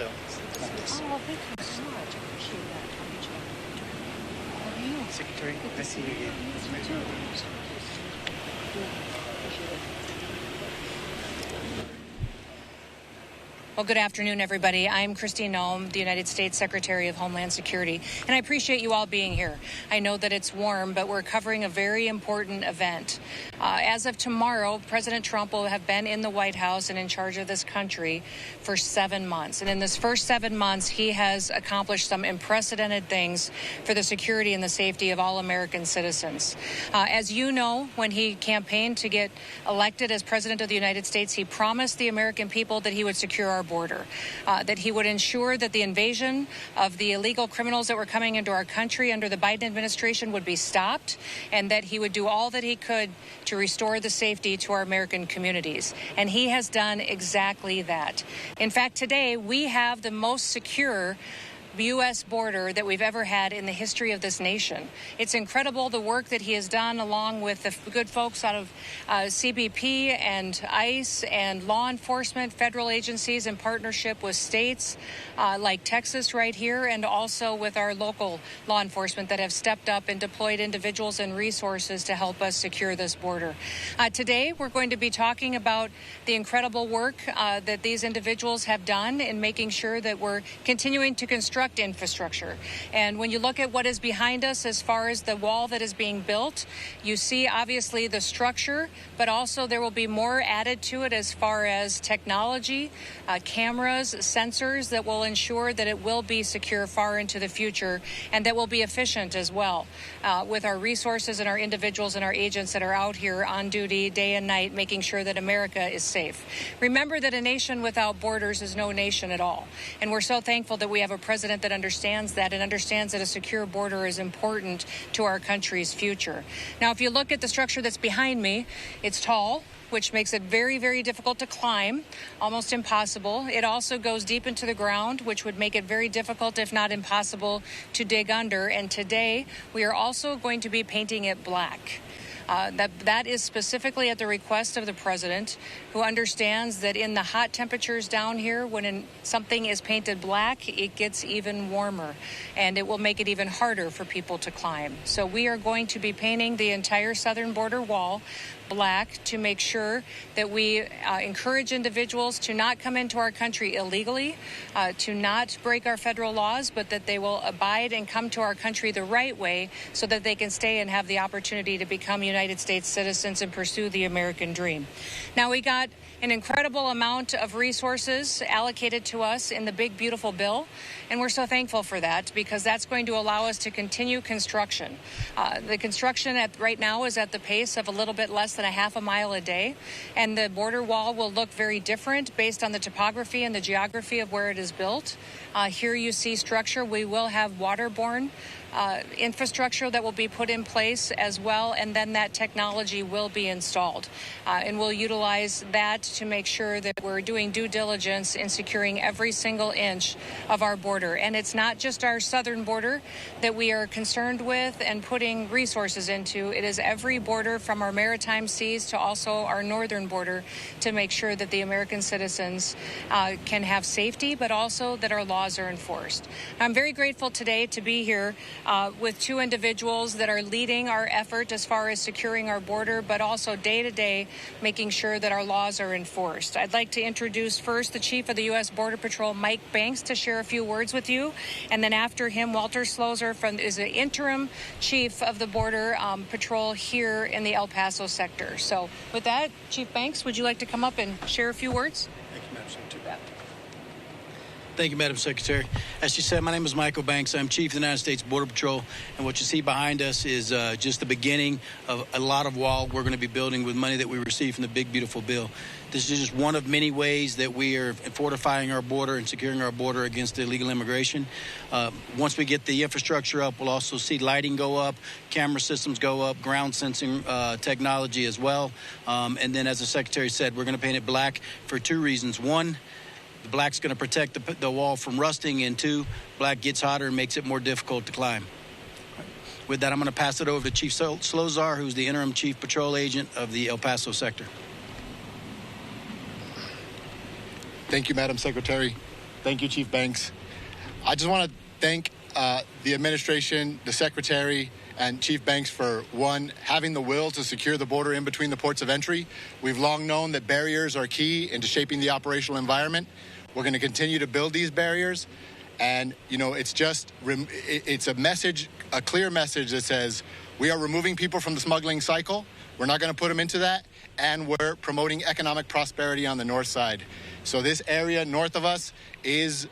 So, Oh, thank you so much. I appreciate that. How are you? Secretary, I see you again. You too. Appreciate it. Well, good afternoon, everybody. I'm Kristi Noem, the United States Secretary of Homeland Security, and I appreciate you all being here. I know that it's warm, but we're covering a very important event. As of tomorrow, President Trump will have been in the White House and in charge of this country for 7 months. And in this first 7 months, he has accomplished some unprecedented things for the security and the safety of all American citizens. As you know, when he campaigned to get elected as President of the United States, he promised the American people that he would secure our border, that he would ensure that the invasion of the illegal criminals that were coming into our country under the Biden administration would be stopped, and that he would do all that he could to restore the safety to our American communities. And he has done exactly that. In fact, today we have the most secure U.S. border that we've ever had in the history of this nation. It's incredible the work that he has done along with the good folks out of CBP and ICE and law enforcement, federal agencies in partnership with states like Texas right here, and also with our local law enforcement that have stepped up and deployed individuals and resources to help us secure this border. Today, we're going to be talking about the incredible work that these individuals have done in making sure that we're continuing to construct infrastructure. And when you look at what is behind us as far as the wall that is being built, you see obviously the structure, but also there will be more added to it as far as technology, cameras, sensors that will ensure that it will be secure far into the future, and that will be efficient as well with our resources and our individuals and our agents that are out here on duty day and night, making sure that America is safe. Remember that a nation without borders is no nation at all. And we're so thankful that we have a president that understands that and understands that a secure border is important to our country's future. Now, if you look at the structure that's behind me, it's tall, which makes it very, very difficult to climb, almost impossible. It also goes deep into the ground, which would make it very difficult, if not impossible, to dig under. And today, we are also going to be painting it black. That is specifically at the request of the president, who understands that in the hot temperatures down here, when something is painted black, it gets even warmer, and it will make it even harder for people to climb. So we are going to be painting the entire southern border wall black to make sure that we encourage individuals to not come into our country illegally, to not break our federal laws, but that they will abide and come to our country the right way so that they can stay and have the opportunity to become United States citizens and pursue the American dream. Now, we got an incredible amount of resources allocated to us in the big, beautiful bill, and we're so thankful for that because that's going to allow us to continue construction. The construction right now is at the pace of a little bit less than a half a mile a day, and the border wall will look very different based on the topography and the geography of where it is built. Here you see structure. We will have waterborne infrastructure that will be put in place as well, and then that technology will be installed. And we'll utilize that to make sure that we're doing due diligence in securing every single inch of our border. And it's not just our southern border that we are concerned with and putting resources into. It is every border from our maritime seas to also our northern border to make sure that the American citizens can have safety, but also that our laws are enforced. I'm very grateful today to be here with two individuals that are leading our effort as far as securing our border, but also day to day making sure that our laws are enforced. I'd like to introduce first the Chief of the U.S. Border Patrol, Mike Banks, to share a few words with you. And then after him, Walter Slozer is the interim Chief of the Border Patrol here in the El Paso sector. So with that, Chief Banks, would you like to come up and share a few words? Thank you, Madam Secretary. Thank you, Madam Secretary. As she said, my name is Michael Banks. I'm Chief of the United States Border Patrol, and what you see behind us is just the beginning of a lot of wall we're going to be building with money that we received from the big, beautiful bill. This is just one of many ways that we are fortifying our border and securing our border against illegal immigration. Once we get the infrastructure up, we'll also see lighting go up, camera systems go up, ground sensing technology as well. And then, as the Secretary said, we're going to paint it black for two reasons. One, the black's going to protect the wall from rusting, and two, black gets hotter and makes it more difficult to climb. With that, I'm going to pass it over to Chief Slozer, who's the interim Chief Patrol Agent of the El Paso sector. Thank you, Madam Secretary. Thank you, Chief Banks. I just want to thank the administration, the Secretary, and Chief Banks for, one, having the will to secure the border in between the ports of entry. We've long known that barriers are key into shaping the operational environment. We're going to continue to build these barriers. And, you know, it's a message, a clear message that says we are removing people from the smuggling cycle. We're not going to put them into that. And we're promoting economic prosperity on the north side. So this area north of us is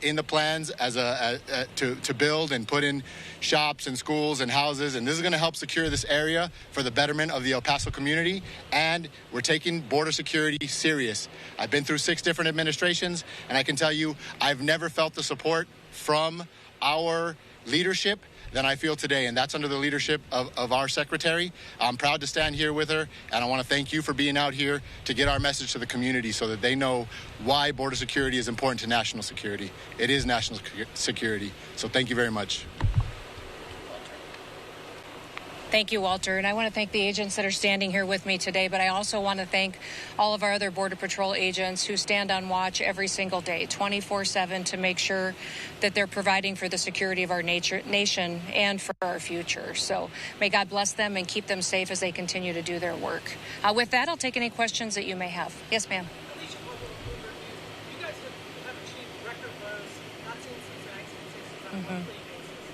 in the plans as to build and put in shops and schools and houses. And this is going to help secure this area for the betterment of the El Paso community. And we're taking border security serious. I've been through 6 different administrations, and I can tell you I've never felt the support from our leadership than I feel today, and that's under the leadership of our secretary. I'm proud to stand here with her, and I want to thank you for being out here to get our message to the community so that they know why border security is important to national security. It is national security, so thank you very much. Thank you, Walter. And I want to thank the agents that are standing here with me today, but I also want to thank all of our other Border Patrol agents who stand on watch every single day, 24/7, to make sure that they're providing for the security of our nation and for our future. So may God bless them and keep them safe as they continue to do their work. With that, I'll take any questions that you may have. Yes, ma'am. You guys have achieved record lows, not seen since the 1960s on a monthly basis.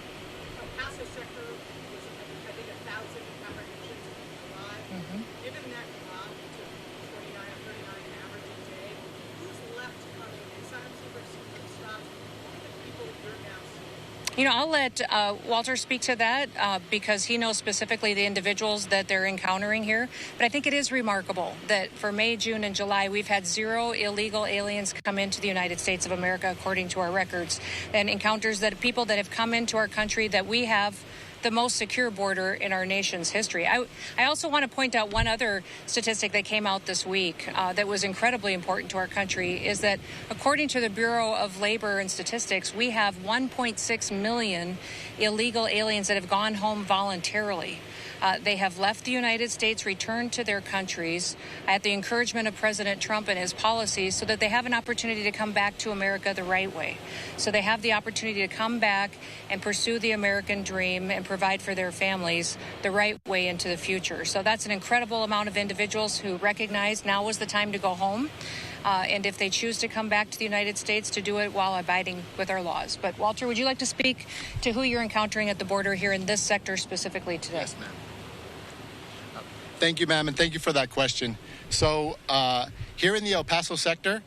El Paso sector was, I think, 1,000 apprehensions in July. Given that drop to 29 or 39 average a day, who's left coming? Asylum seekers stopped. What are the people you're now seeing? You know, I'll let Walter speak to that because he knows specifically the individuals that they're encountering here. But I think it is remarkable that for May, June, and July, we've had 0 illegal aliens come into the United States of America, according to our records, and encounters that people that have come into our country that we have the most secure border in our nation's history. I also want to point out one other statistic that came out this week that was incredibly important to our country is that according to the Bureau of Labor and Statistics, we have 1.6 million illegal aliens that have gone home voluntarily. They have left the United States, returned to their countries at the encouragement of President Trump and his policies so that they have an opportunity to come back to America the right way. So they have the opportunity to come back and pursue the American dream and provide for their families the right way into the future. So that's an incredible amount of individuals who recognize now is the time to go home. And if they choose to come back to the United States, to do it while abiding with our laws. But Walter, would you like to speak to who you're encountering at the border here in this sector specifically today? Yes, ma'am. Thank you, ma'am, and thank you for that question. So here in the El Paso sector,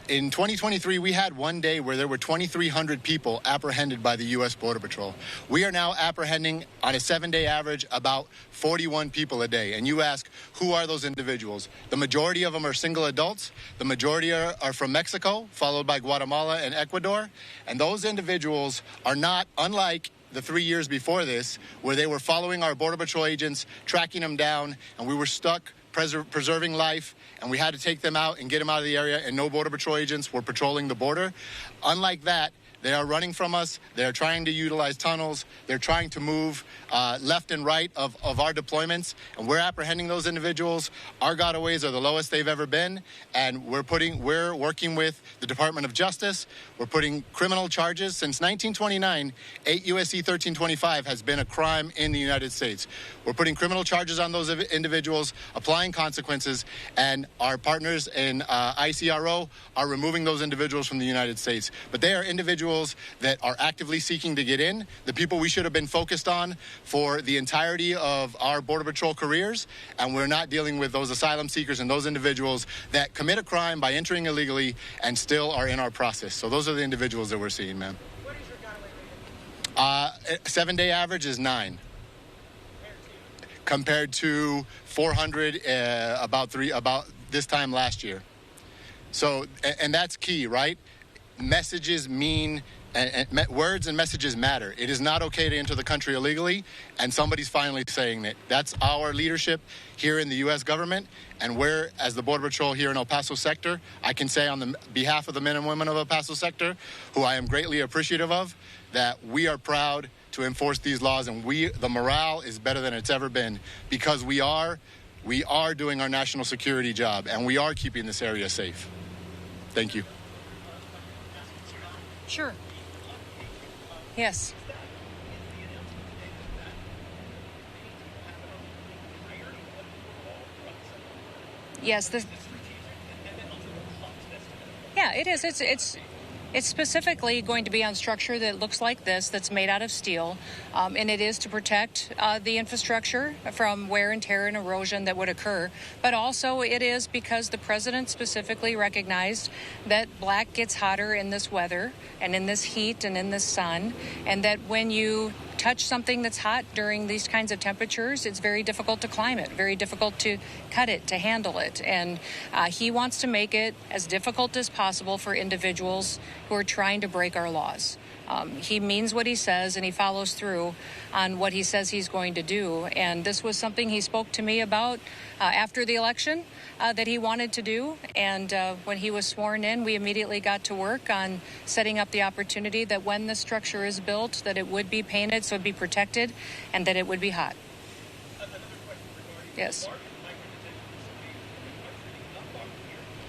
in 2023, we had one day where there were 2,300 people apprehended by the U.S. Border Patrol. We are now apprehending on a 7-day average about 41 people a day. And you ask, who are those individuals? The majority of them are single adults. The majority are from Mexico, followed by Guatemala and Ecuador. And those individuals are not unlike the 3 years before this, where they were following our Border Patrol agents, tracking them down, and we were stuck preserving life, and we had to take them out and get them out of the area, and no Border Patrol agents were patrolling the border. Unlike that, they are running from us. They're trying to utilize tunnels. They're trying to move left and right of our deployments, and we're apprehending those individuals. Our gotaways are the lowest they've ever been, and we're working with the Department of Justice. We're putting criminal charges. Since 1929, 8 U.S.C. 1325 has been a crime in the United States. We're putting criminal charges on those individuals, applying consequences, and our partners in ICRO are removing those individuals from the United States. But they are individuals that are actively seeking to get in, the people we should have been focused on for the entirety of our Border Patrol careers, and we're not dealing with those asylum seekers and those individuals that commit a crime by entering illegally and still are in our process. So those are the individuals that we're seeing, ma'am. What is your gotaway rate? 7-day average is 9. Compared to 400 about this time last year. So, and that's key, right? Messages mean, words and messages matter. It is not okay to enter the country illegally, and somebody's finally saying that. That's our leadership here in the U.S. government, and we're, as the Border Patrol here in El Paso sector, I can say on the behalf of the men and women of El Paso sector, who I am greatly appreciative of, that we are proud to enforce these laws, and the morale is better than it's ever been because we are doing our national security job, and we are keeping this area safe. Thank you. Sure. Yes. Yes. Yeah, it is. It's specifically going to be on structure that looks like this, that's made out of steel, and it is to protect the infrastructure from wear and tear and erosion that would occur. But also it is because the president specifically recognized that black gets hotter in this weather and in this heat and in this sun, and that when you touch something that's hot during these kinds of temperatures, it's very difficult to climb it, very difficult to cut it, to handle it. And he wants to make it as difficult as possible for individuals who are trying to break our laws. He means what he says, and he follows through on what he says he's going to do. And this was something he spoke to me about after the election that he wanted to do. And when he was sworn in, we immediately got to work on setting up the opportunity that when the structure is built, that it would be painted so it'd be protected and that it would be hot. Yes.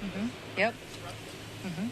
Mm-hmm. Yep. Mm-hmm.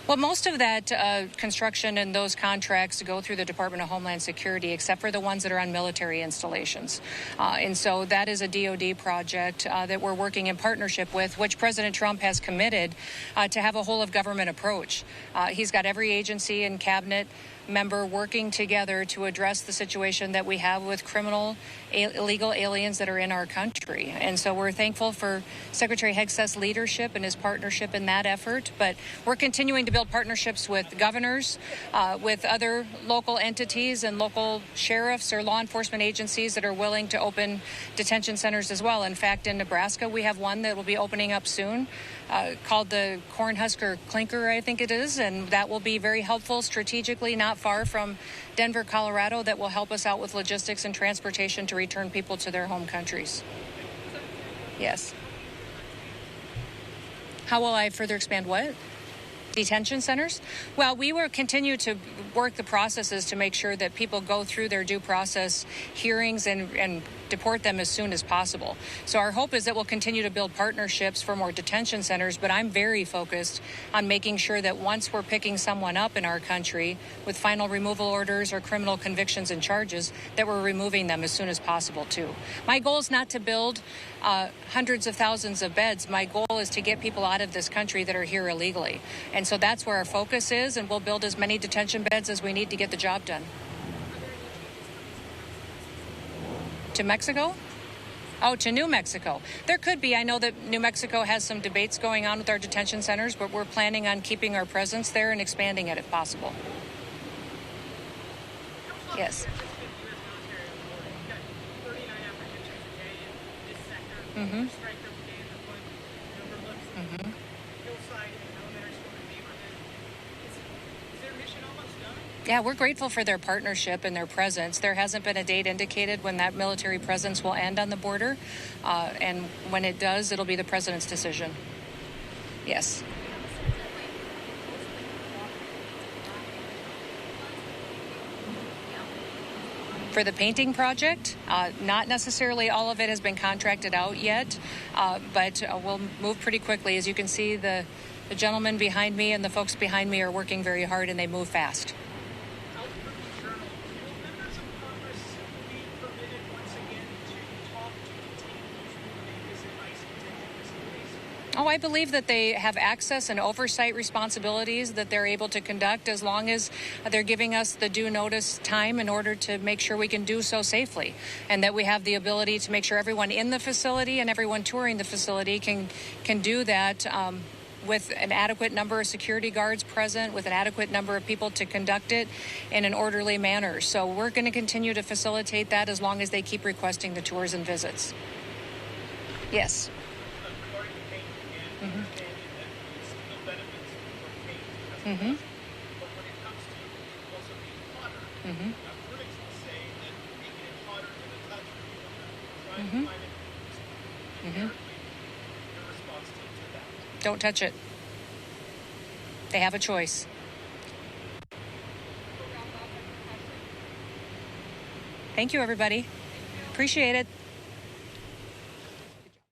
Well, most of that construction and those contracts go through the Department of Homeland Security, except for the ones that are on military installations. And so that is a DoD project that we're working in partnership with, which President Trump has committed to have a whole of government approach. He's got every agency and cabinet member working together to address the situation that we have with illegal aliens that are in our country. And so we're thankful for Secretary Hegseth's leadership and his partnership in that effort. But we're continuing to build partnerships with governors, with other local entities and local sheriffs or law enforcement agencies that are willing to open detention centers as well. In fact, in Nebraska, we have one that will be opening up soon called the Cornhusker Clinker, I think it is. And that will be very helpful strategically, not far from Denver, Colorado, that will help us out with logistics and transportation to return people to their home countries. Yes. How will I further expand what? Detention centers? Well, we will continue to work the processes to make sure that people go through their due process hearings and deport them as soon as possible. So our hope is that we'll continue to build partnerships for more detention centers, but I'm very focused on making sure that once we're picking someone up in our country with final removal orders or criminal convictions and charges, that we're removing them as soon as possible too. My goal is not to build hundreds of thousands of beds. My goal is to get people out of this country that are here illegally. And so that's where our focus is, and we'll build as many detention beds as we need to get the job done. To Mexico? Oh, to New Mexico. There could be. I know that New Mexico has some debates going on with our detention centers, but we're planning on keeping our presence there and expanding it if possible. Yes. Mm-hmm. Mm-hmm. Yeah, we're grateful for their partnership and their presence. There hasn't been a date indicated when that military presence will end on the border. And when it does, it'll be the president's decision. Yes. For the painting project, not necessarily all of it has been contracted out yet, but we'll move pretty quickly. As you can see, the gentleman behind me and the folks behind me are working very hard, and they move fast. Oh, I believe that they have access and oversight responsibilities that they're able to conduct as long as they're giving us the due notice time in order to make sure we can do so safely, and that we have the ability to make sure everyone in the facility and everyone touring the facility can do that with an adequate number of security guards present, with an adequate number of people to conduct it in an orderly manner. So we're going to continue to facilitate that as long as they keep requesting the tours and visits. Yes. Mm-hmm. Mm-hmm. Mm-hmm. Mm-hmm. Mm-hmm. Don't touch it. They have a choice. Thank you, everybody. Appreciate it.